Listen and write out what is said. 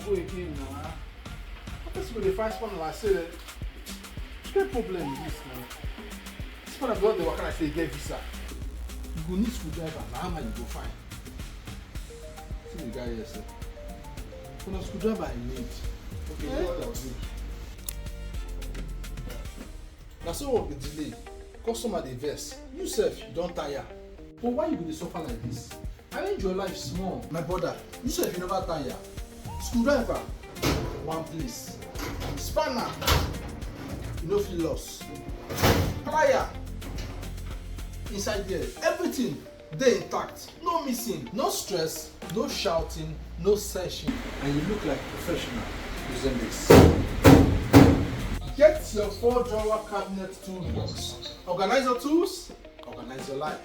go again now. What is with the first one? I say that get problem with this now. This one I got the work I say get visa. You go need screwdriver. Now how much you go find? See the guy here say. For a screwdriver I need. Okay, what I'll do. Now so what the delay? Customer dey vex. You sef you don tire. But why you go dey suffer like this? Arrange your life small. My brother, you sef you never tire. Screwdriver, one place. Spanner, you no fit loss. Plier, inside there, everything dey intact. No missing, no stress, no shouting, no searching. And you look like a professional using this. Get your 4-drawer cabinet toolbox. Organize your tools, organize your life.